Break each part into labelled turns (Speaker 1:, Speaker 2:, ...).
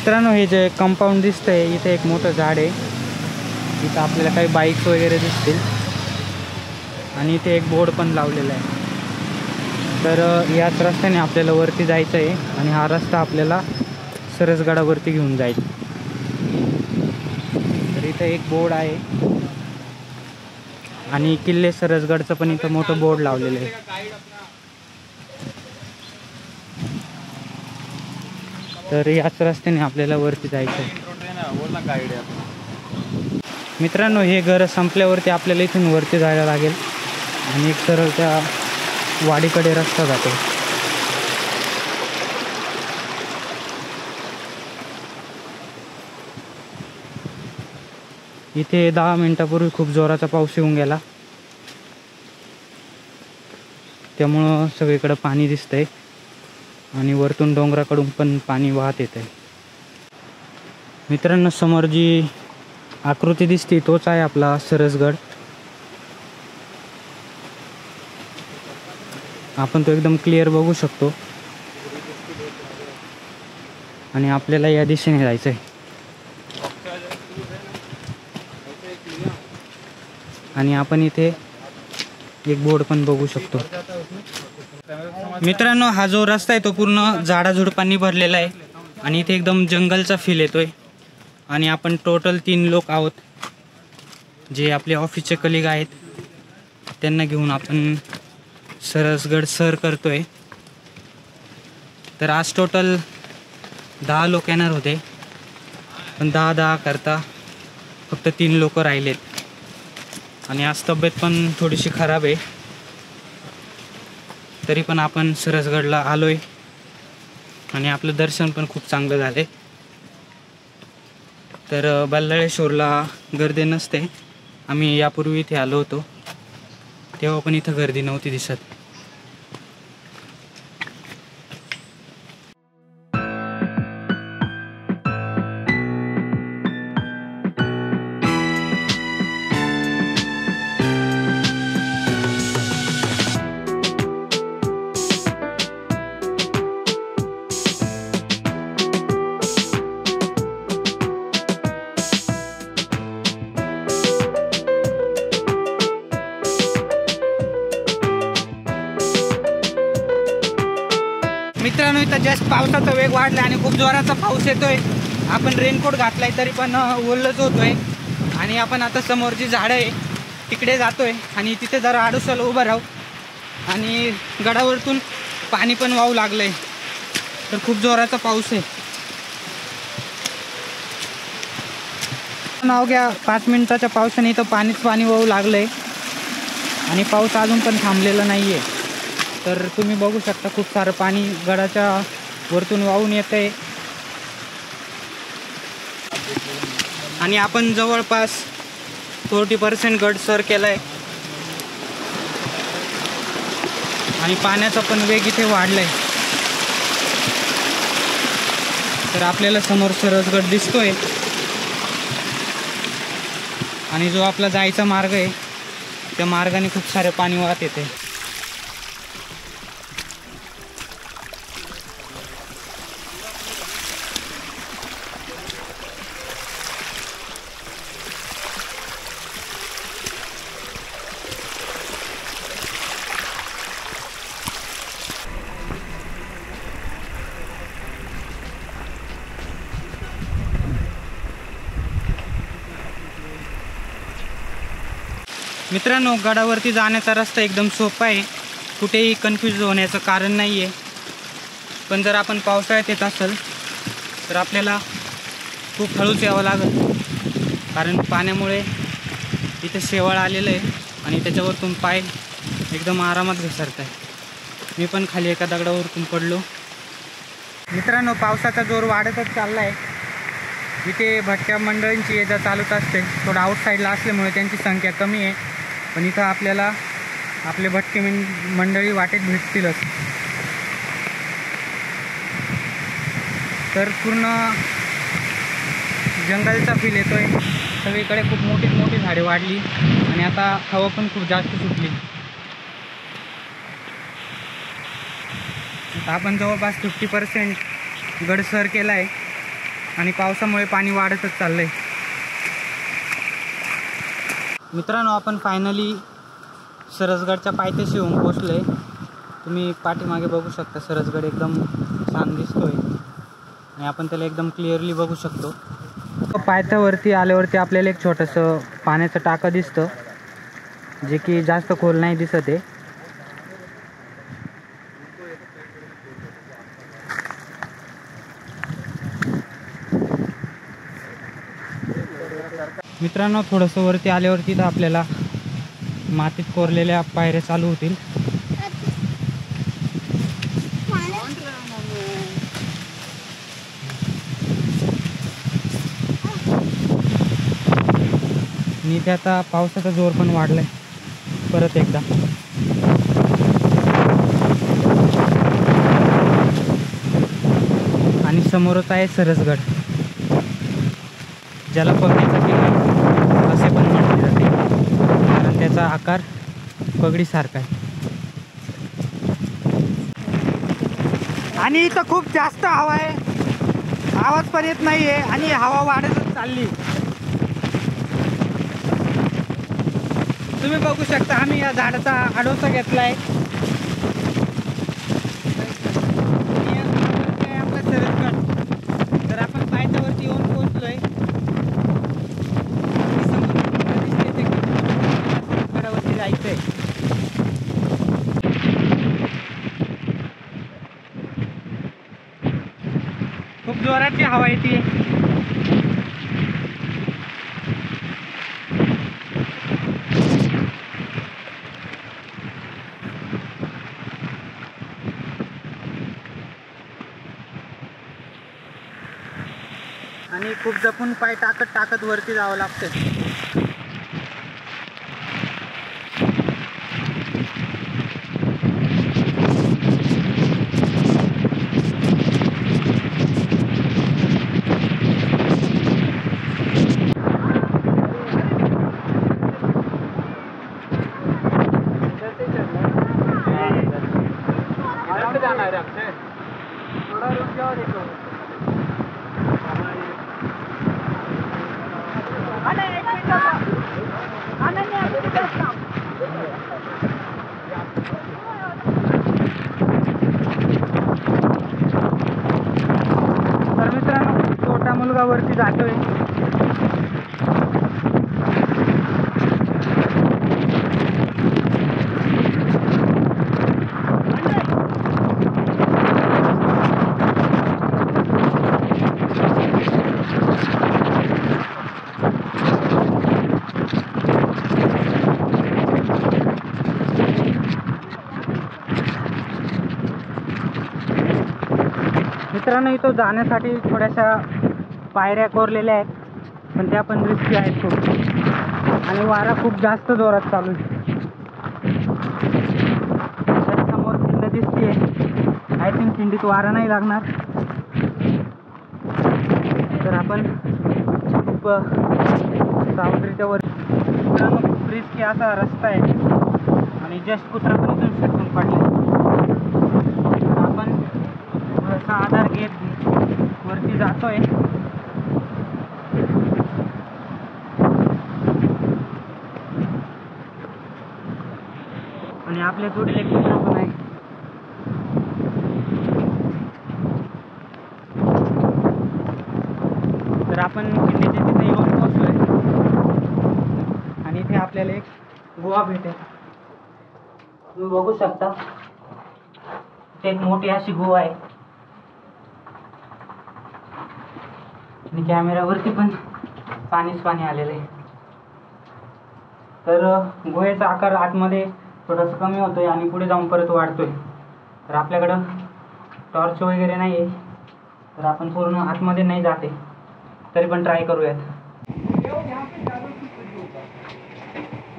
Speaker 1: मित्रांनो, हे जे कंपाऊंड दिसतंय इथे एक मोठं झाड आहे. इथं आपल्याला काही बाईक्स वगैरे दिसतील आणि इथे एक बोर्ड पण लावलेला आहे. तर याच रस्त्याने आपल्याला वरती जायचं आहे आणि हा रस्ता आपल्याला सरसगडावरती घेऊन जाईल. तर इथं एक बोर्ड आहे आणि किल्ले सरसगडचं पण इथं मोठं बोर्ड लावलेलं आहे. तर याच रस्त्याने आपल्याला वरती जायचं आहे. मित्रांनो, हे घर संपल्यावरती आपल्याला इथून वरती जायला लागेल आणि एक सरळ त्या वाडीकडे रस्ता जातो. इथे 10 मिनिटापूर्वी खूप जोराचा पाऊस येऊन गेला, त्यामुळं सगळीकडे पाणी दिसतंय आणि वरतून डोंगराकडून पण पाणी वाहत येत आहे. मित्रांनो, समोर जी आकृती दिसते तोच आहे आपला सरसगड. आपण तो एकदम क्लिअर बघू शकतो आणि आपल्याला या दिशेने जायचं आहे. आणि आपण इथे एक बोर्ड पण बघू शकतो. मित्रांनो, हा जो रस्ता आहे तो पूर्ण झाडाझुडपांनी भरलेला आहे आणि इथे एकदम जंगलचा फील येतोय. आणि आपण टोटल 3 लोक आहोत, जे आपले ऑफिसचे कलिग आहेत. त्यांना घेऊन आपण सरसगड सर करतोय. तर आज टोटल 10 लोक येणार होते, पण 10 करता फक्त 3 लोक राहिलेत. आणि आज तब्येत पण थोडीशी खराब आहे, तरी पण आपण सरसगडला आलोय आणि आपलं दर्शन पण खूप चांगलं झालंय. तर बल्लाळेश्वरला गर्दी नसते. आम्ही यापूर्वी इथे आलो होतो तेव्हा पण इथं गर्दी नव्हती दिसत. मित्रांनो, इथं जस्ट पावसाचा वेग वाढला आणि खूप जोराचा पाऊस येतोय. आपण रेनकोट घातलाय तरी पण ओलच होतोय. आणि आपण आता समोर जी झाडं आहे तिकडे जातोय आणि तिथे जरा आडोशाला उभं राहू. आणि गडावरतून पाणी पण वाहू लागलंय, तर खूप जोराचा पाऊस आहे. अवघ्या 5 मिनिटाच्या पावसाने इथं पाणी वाहू लागलंय आणि पाऊस अजून पण थांबलेला नाही आहे. तर तुम्ही बघू शकता खूप सारं पाणी गडाच्या वरतून वाहून येत आहे. आणि आपण जवळपास 40% गड सर केलाय आणि पाण्याचा पण वेग इथे वाढलाय. तर आपल्याला समोर सरसगड दिसतोय आणि जो आपला जायचा मार्ग आहे त्या मार्गाने खूप सारे पाणी वाहत येते. मित्रांनो, गडावरती जाण्याचा रस्ता एकदम सोपा आहे, कुठेही कन्फ्यूज होण्याचं कारण नाही आहे. पण जर आपण पावसाळ्यात येत असेल तर आपल्याला खूप हळूच यावं लागेल, कारण पाण्यामुळे इथे शेवाळ आलेलं आहे आणि त्याच्यावरतून पाय एकदम आरामात घसरत आहे. मी पण खाली एका दगडावरतून पडलो. मित्रांनो, पावसाचा जोर वाढतच चालला आहे. इथे भटक्या मंडळींची ये जा चालूच असते. थोडं आउटसाईडला असल्यामुळे त्यांची संख्या कमी आहे, पण इथं आपल्याला आपले भटके मंडळी वाटेत भेटतीलच. तर पूर्ण जंगलचा फील येतोय. सगळीकडे खूप मोठी मोठी झाडे वाढली आणि आता हवा पण खूप जास्त सुटली. आता आपण जवळपास 50% गड सर केला आहे आणि पावसामुळे पाणी वाढतच चाललंय. मित्रांनो, आपण फायनली सरसगडच्या पायथ्याशी येऊन पोचलोय. तुम्ही पाठीमागे बघू शकता, सरसगड एकदम छान दिसतोय आणि आपण त्याला एकदम क्लिअरली बघू शकतो. पायथ्यावरती आल्यावरती आपल्याला एक छोटंसं पाण्याचं टाकं दिसतं, जे की जास्त खोल नाही दिसत आहे. मित्रांनो, थोडंसं वरती आल्यावरती तर आपल्याला मातीत कोरलेल्या पायऱ्या चालू होतील. आणि इथे आता पावसाचा जोर पण वाढलाय परत एकदा. आणि समोरच आहे सरसगड, ज्याला पगडीचा किल्ला असे पण म्हटले जाते, कारण त्याचा आकार पगडीसारखा आहे. आणि इथं खूप जास्त हवा आहे, आवाज पण येत नाही आहे आणि हवा वाढतच चालली. तुम्ही बघू शकता, आम्ही या झाडाचा आडोसा घेतला आहे. आपला सरसगड, तर आपण पायथ्यावरती येऊन पोहोचलोय. सरसगडावरती जायचंय. खूप जोराची हवा येते. आणि खूप जपून पाय टाकत टाकत वरती जावं लागतं. तर मित्रांनो, छोटा मुलगा वरती जातोय. मित्रांनो, इथं जाण्यासाठी थोड्याशा पायऱ्या कोरलेल्या आहेत, पण त्या पण रिस्की आहेत खूप. आणि वारा खूप जास्त जोरात चालू आहे. समोर खिंड दिसतीये. आय थिंक खिंडीत वारा नाही लागणार, तर आपण खूप सावधरित्या वर. मित्रांनो, खूप रिस्की असा रस्ता आहे आणि जस्ट कुत्रा पण इथून सुटून पडले. आपण थोडासा आधार घेत वरती जातोय. आणि आपल्या जोडीला एक कुत्रा पण आहे. तर आपण खिंडीच्या तिथे येऊन पोहोचलोय आणि इथे आपल्याला एक गुहा भेटेल. तुम्ही बघू शकता, एक मोठी अशी गुहा आहे आणि कॅमेऱ्यावरती पण पाणीच पाणी आलेलं आहे. तर गुहेचा आकार आतमध्ये थोडासा कमी होतोय आणि पुढे जाऊन परत वाढतोय. तर आपल्याकडं टॉर्च वगैरे नाही आहे, तर आपण पूर्ण आतमध्ये नाही जाते, तरी पण ट्राय करूयात.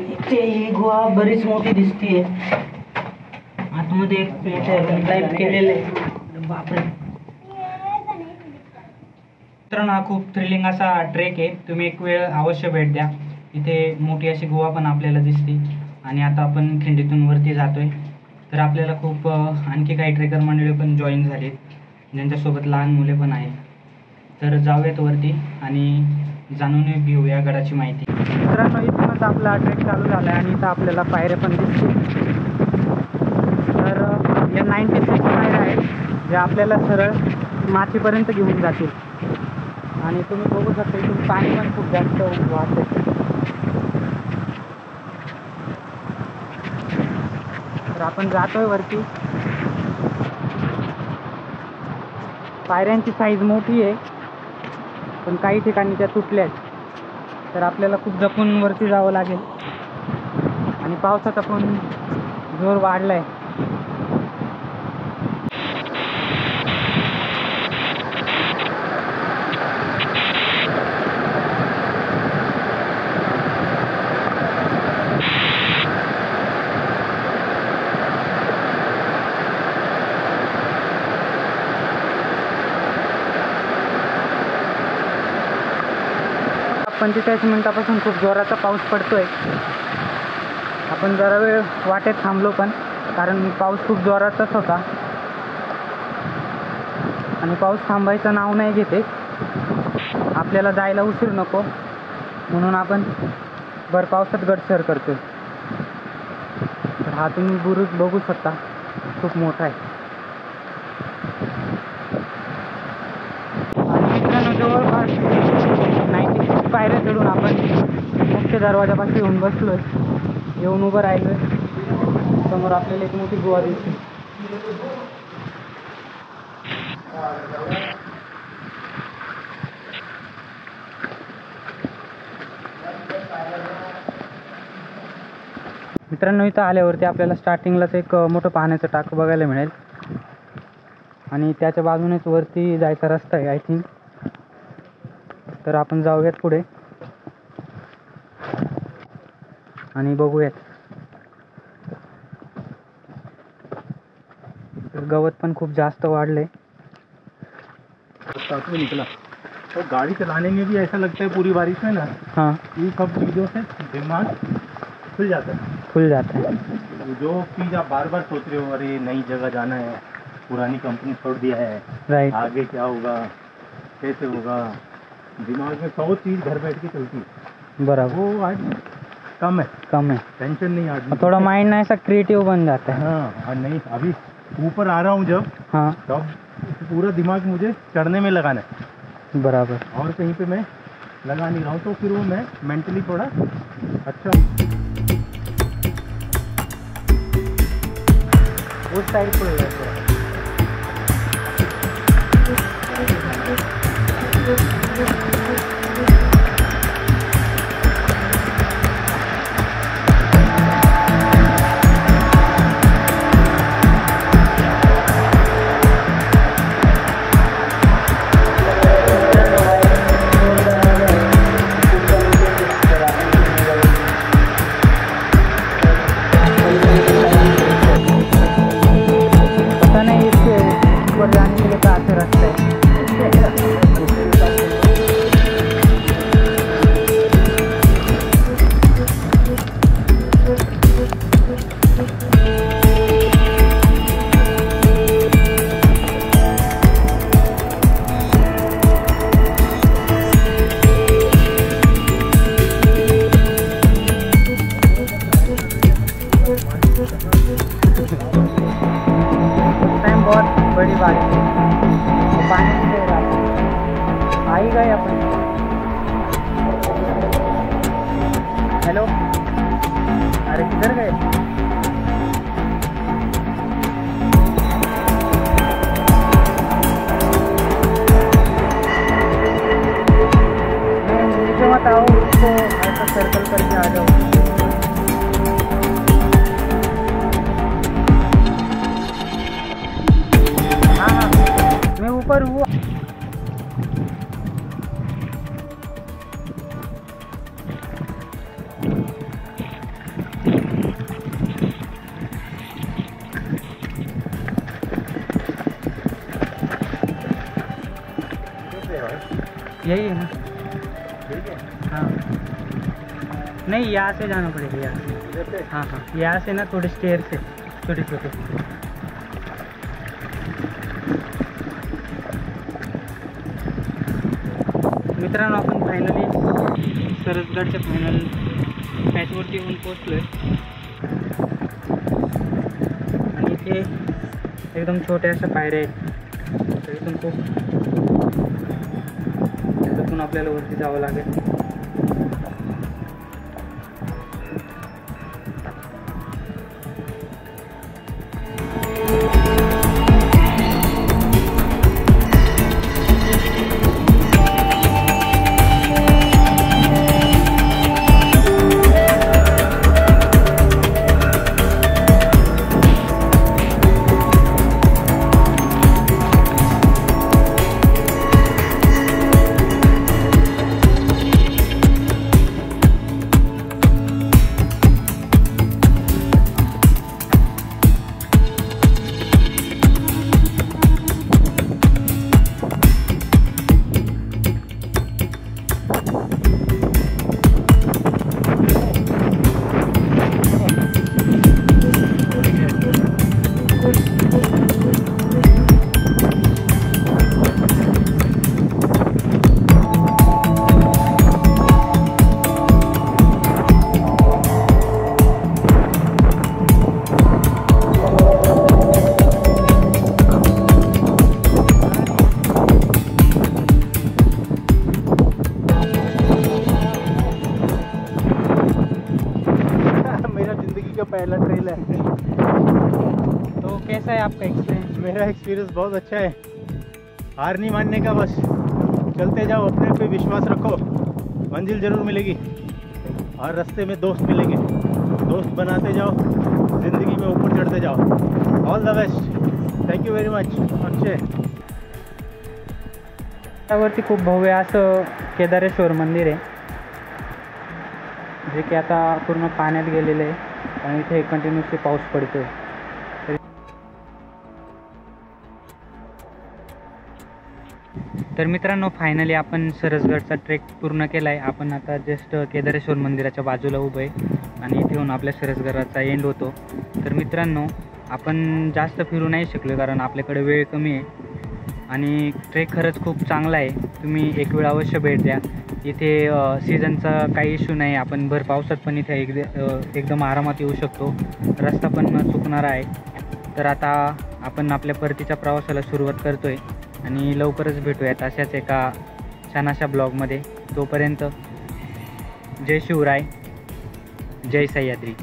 Speaker 1: इथे ही गुहा बरीच मोठी दिसतीये. आतमध्ये एक मोठं टाईप केलेलं आहे. बापरे. मित्रांनो, हा खूप थ्रिलिंग असा ट्रेक आहे. तुम्ही एक वेळ अवश्य भेट द्या. इथे मोठी अशी गुहा पण आपल्याला दिसते. आणि आता आपण खिंडीतून वरती जातोय. तर आपल्याला खूप आणखी काही ट्रेकर मंडळी पण जॉईन झालीत, ज्यांच्यासोबत लहान मुले पण आहेत. तर जाऊयात वरती आणि जाणून घेऊया गडाची माहिती. मित्रांनो, इथूनच आपला ट्रेक चालू झाला आहे आणि इथं आपल्याला पायऱ्या पण दिसतील. तर या 96 पायऱ्या आहेत ज्या आपल्याला सरळ माचीपर्यंत घेऊन जातील. आणि तुम्ही बघू शकता इथून पाणी पण खूप जास्त वाहते. तर आपण जातोय वरती. पायऱ्यांची साईज मोठी आहे पण काही ठिकाणी त्या तुटल्या आहेत. तर आपल्याला खूप जपून वरती जावं लागेल. आणि पावसाचा पण जोर वाढला आहे. पण 45 मिनिटापासून खूप जोराचा पाऊस पडतोय. आपण जरा वेळ वाटेत थांबलो पण कारण पाऊस खूप जोराचाच होता आणि पाऊस थांबायचं नाव नाही घेते. आपल्याला जायला उशीर नको म्हणून आपण भर पावसात गडसर करतोय. तर हा तुम्ही बुरुज बघू शकता, खूप मोठा आहे. आणि मित्रांनो, जवळपास 96 पायऱ्या चढून आपण मुख्य दरवाजापाशी येऊन बसलोय. येऊन उभं राहिलोय. समोर आपल्याला एक मोठी गुहा दिसते. मित्रांनो, इथं आल्यावरती आपल्याला स्टार्टिंगलाच एक मोठं पाण्याचं टाकं बघायला मिळेल आणि त्याच्या बाजूनेच वरती जायचा रस्ता आहे आय थिंक. तर आपण जाऊयात पुढे आणि बघूयात. गवत पण खूप जास्त वाढले.
Speaker 2: निकला तो गाड़ी चलाने में भी ऐसा लगता है पूरी बारिश में ना,
Speaker 1: हाँ,
Speaker 2: ये सब चीज़ों से दिमाग खुल जाता है. जो चीज़ आप बार बार सोच रहे हो, अरे नई जगह जाना है, पुरानी कंपनी छोड़ दिया है,
Speaker 1: राइट,
Speaker 2: आगे क्या होगा, कैसे होगा, दिमाग में 100 चीज़ घर बैठ के चलती है.
Speaker 1: बराबर.
Speaker 2: वो आज कम है, टेंशन नहीं आज.
Speaker 1: थोड़ा माइंड ऐसा क्रिएटिव बन जाता है.
Speaker 2: हाँ, और नहीं अभी ऊपर आ रहा हूँ जब,
Speaker 1: हाँ,
Speaker 2: तब पूरा दिमाग मुझे चढ़ने में लगाना है.
Speaker 1: बराबर.
Speaker 2: और कहीं पे मैं लगा नहीं रहा हूँ, तो फिर वो मैं मेंटली थोड़ा अच्छा.
Speaker 1: उस साइड खुल रहा है. पता नहीं इसके ऊपर जाने के लिए कहाँ से रास्ता है. टाइम बहुत बड़ी बारिश है तो पानी भी दे रहा है. आ ही गए अपन. हेलो, अरे किधर गए? मुझे मत आओ, उसको ऐसा सर्कल करके आ जाओ. मैं ऊपर हूँ. यही है ना? हाँ, नहीं यहाँ से जाना पड़ेगा. यहाँ से, हाँ हाँ, यहाँ से ना थोड़े स्टेयर से छोटे छोटे. मित्रांनो, आपण फायनली सरसगडच्या फायनल पॅचवरती येऊन पोचलो आहे. आणि इथे एकदम छोट्या अशा पायऱ्या आहेत. तर इथून तिथून आपल्याला वरती जावं लागेल.
Speaker 2: पहला ट्रेल है।
Speaker 1: तो कैसा है आपका एक्सपीरियंस?
Speaker 2: मेरा एक्सपीरियंस बहुत अच्छा है। हार नहीं मानने का, बस चलते जाओ, अपने पे विश्वास रखो, मंजिल जरूर मिलेगी और रास्ते में दोस्त मिलेंगे, दोस्त बनाते जाओ, ज़िंदगी में ऊपर चढ़ते जाओ। All the best, thank you very much. Akshay,
Speaker 1: त्यावरती खूप भव्य असं केदारेश्वर मंदिर आहे, जे की आता पूर्ण पाण्यात गेलेलं आहे आणि इथे कंटिन्युअसली पाऊस पडतोय. तर मित्रांनो, फायनली आपण सरसगडचा ट्रेक पूर्ण केला आहे. आपण आता जस्ट केदारेश्वर मंदिराच्या बाजूला उभं आहे आणि इथे येऊन आपल्या सरसगडाचा एंड होतो. तर मित्रांनो, आपण जास्त फिरू नाही शकलो कारण आपल्याकडे वेळ कमी आहे आणि ट्रेक खरंच खूप चांगला आहे. तुम्ही एक वेळ अवश्य भेट द्या. इथे सीझनचा काही इश्यू नाही. आपण भर पावसात पण इथे एकदम आरामात येऊ शकतो. रस्ता पण चुकणारा आहे. तर आता आपण आपल्या परतीच्या प्रवासाला सुरुवात करतो आहे आणि लवकरच भेटूयात अशाच एका छानशा ब्लॉगमध्ये. तोपर्यंत जय शिवराय, जय सह्याद्री.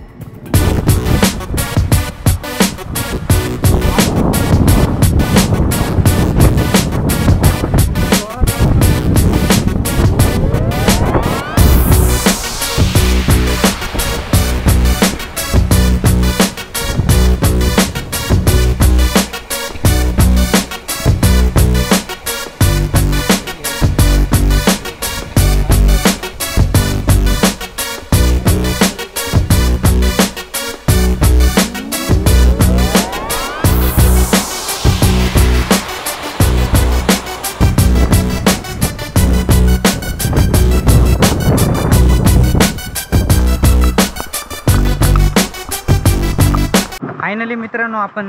Speaker 1: फायनली मित्रांनो, आपण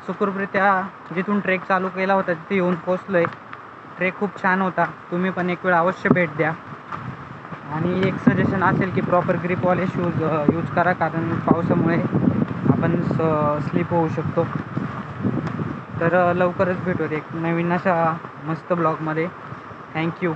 Speaker 1: सुखरूपरित्या जिथून ट्रेक चालू केला होता तिथे येऊन पोचलो आहे. ट्रेक खूप छान होता. तुम्ही पण एक वेळ अवश्य भेट द्या. आणि एक सजेशन असेल की प्रॉपर ग्रिपवाले शूज यूज करा, कारण पावसामुळे आपण स्लिप होऊ शकतो. तर लवकरच भेटूया एक नवीन अशा मस्त ब्लॉगमध्ये. थँक्यू.